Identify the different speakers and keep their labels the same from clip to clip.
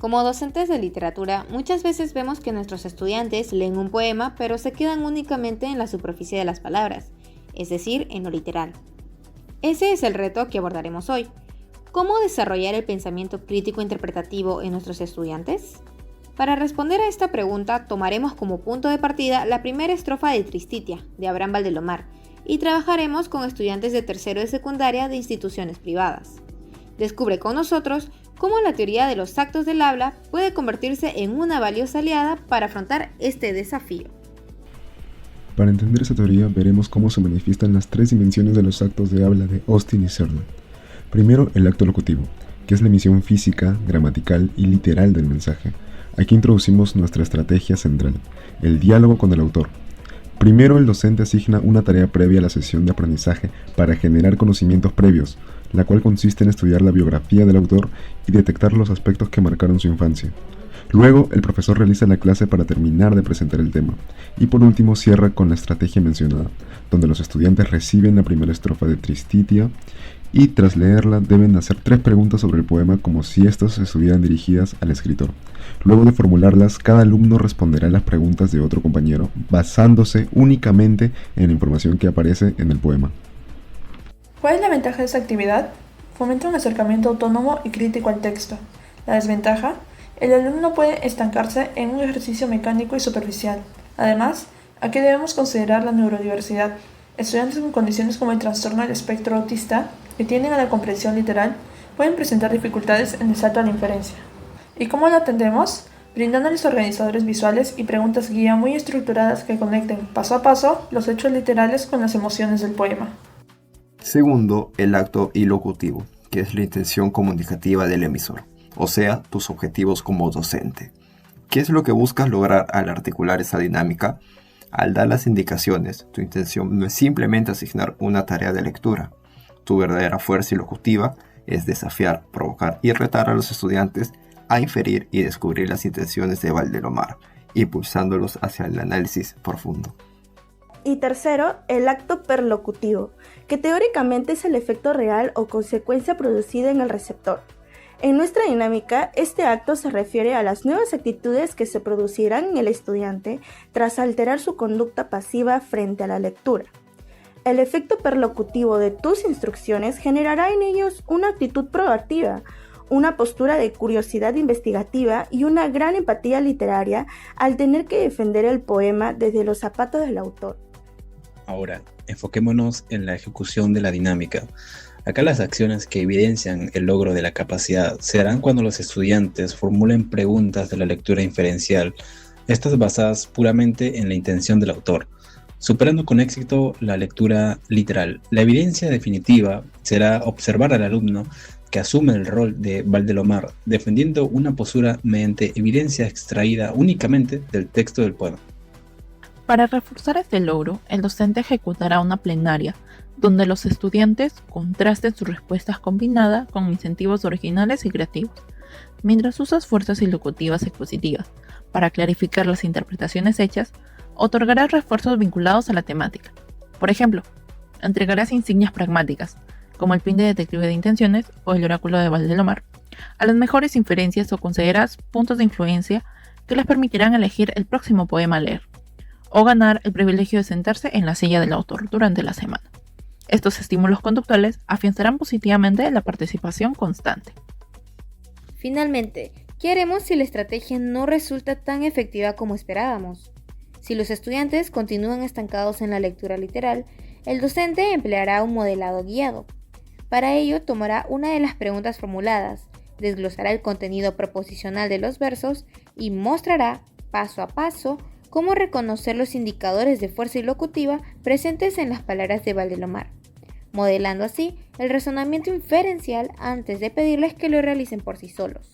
Speaker 1: Como docentes de literatura, muchas veces vemos que nuestros estudiantes leen un poema pero se quedan únicamente en la superficie de las palabras, es decir, en lo literal. Ese es el reto que abordaremos hoy. ¿Cómo desarrollar el pensamiento crítico interpretativo en nuestros estudiantes? Para responder a esta pregunta, tomaremos como punto de partida la primera estrofa de Tristitia, de Abraham Valdelomar, y trabajaremos con estudiantes de tercero de secundaria de instituciones privadas. Descubre con nosotros cómo la teoría de los actos del habla puede convertirse en una valiosa aliada para afrontar este desafío.
Speaker 2: Para entender esta teoría, veremos cómo se manifiestan las tres dimensiones de los actos de habla de Austin y Searle. Primero, el acto locutivo, que es la emisión física, gramatical y literal del mensaje. Aquí introducimos nuestra estrategia central, el diálogo con el autor. Primero, el docente asigna una tarea previa a la sesión de aprendizaje para generar conocimientos previos, la cual consiste en estudiar la biografía del autor y detectar los aspectos que marcaron su infancia. Luego, el profesor realiza la clase para terminar de presentar el tema. Y por último, cierra con la estrategia mencionada, donde los estudiantes reciben la primera estrofa de Tristitia y tras leerla deben hacer 3 preguntas sobre el poema como si estas estuvieran dirigidas al escritor. Luego de formularlas, cada alumno responderá a las preguntas de otro compañero, basándose únicamente en la información que aparece en el poema.
Speaker 3: ¿Cuál es la ventaja de esta actividad? Fomenta un acercamiento autónomo y crítico al texto. La desventaja: el alumno puede estancarse en un ejercicio mecánico y superficial. Además, aquí debemos considerar la neurodiversidad. Estudiantes con condiciones como el trastorno del espectro autista, que tienden a la comprensión literal, pueden presentar dificultades en el salto a la inferencia. ¿Y cómo lo atendemos? Brindándoles organizadores visuales y preguntas guía muy estructuradas que conecten paso a paso los hechos literales con las emociones del poema.
Speaker 4: Segundo, el acto ilocutivo, que es la intención comunicativa del emisor, o sea, tus objetivos como docente. ¿Qué es lo que buscas lograr al articular esa dinámica? Al dar las indicaciones, tu intención no es simplemente asignar una tarea de lectura. Tu verdadera fuerza ilocutiva es desafiar, provocar y retar a los estudiantes a inferir y descubrir las intenciones de Valdelomar, impulsándolos hacia el análisis profundo.
Speaker 5: Y tercero, el acto perlocutivo, que teóricamente es el efecto real o consecuencia producida en el receptor. En nuestra dinámica, este acto se refiere a las nuevas actitudes que se producirán en el estudiante tras alterar su conducta pasiva frente a la lectura. El efecto perlocutivo de tus instrucciones generará en ellos una actitud proactiva, una postura de curiosidad investigativa y una gran empatía literaria al tener que defender el poema desde los zapatos del autor.
Speaker 6: Ahora, enfoquémonos en la ejecución de la dinámica. Acá las acciones que evidencian el logro de la capacidad se darán cuando los estudiantes formulen preguntas de la lectura inferencial, estas basadas puramente en la intención del autor, superando con éxito la lectura literal. La evidencia definitiva será observar al alumno que asume el rol de Valdelomar, defendiendo una postura mediante evidencia extraída únicamente del texto del poema.
Speaker 7: Para reforzar este logro, el docente ejecutará una plenaria, donde los estudiantes contrasten sus respuestas combinadas con incentivos originales y creativos, mientras usas fuerzas ilocutivas expositivas para clarificar las interpretaciones hechas, otorgarás refuerzos vinculados a la temática. Por ejemplo, entregarás insignias pragmáticas, como el pin de detective de intenciones o el oráculo de Valdelomar, a las mejores inferencias o consideras puntos de influencia que les permitirán elegir el próximo poema a leer, o ganar el privilegio de sentarse en la silla del autor durante la semana. Estos estímulos conductuales afianzarán positivamente la participación constante.
Speaker 1: Finalmente, ¿qué haremos si la estrategia no resulta tan efectiva como esperábamos? Si los estudiantes continúan estancados en la lectura literal, el docente empleará un modelado guiado. Para ello, tomará una de las preguntas formuladas, desglosará el contenido proposicional de los versos y mostrará, paso a paso, cómo reconocer los indicadores de fuerza ilocutiva presentes en las palabras de Valdelomar, modelando así el razonamiento inferencial antes de pedirles que lo realicen por sí solos.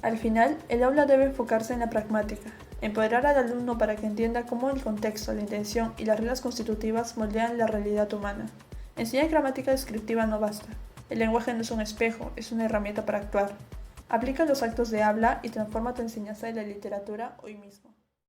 Speaker 3: Al final, el aula debe enfocarse en la pragmática, empoderar al alumno para que entienda cómo el contexto, la intención y las reglas constitutivas moldean la realidad humana. Enseñar gramática descriptiva no basta. El lenguaje no es un espejo, es una herramienta para actuar. Aplica los actos de habla y transforma tu enseñanza de la literatura hoy mismo.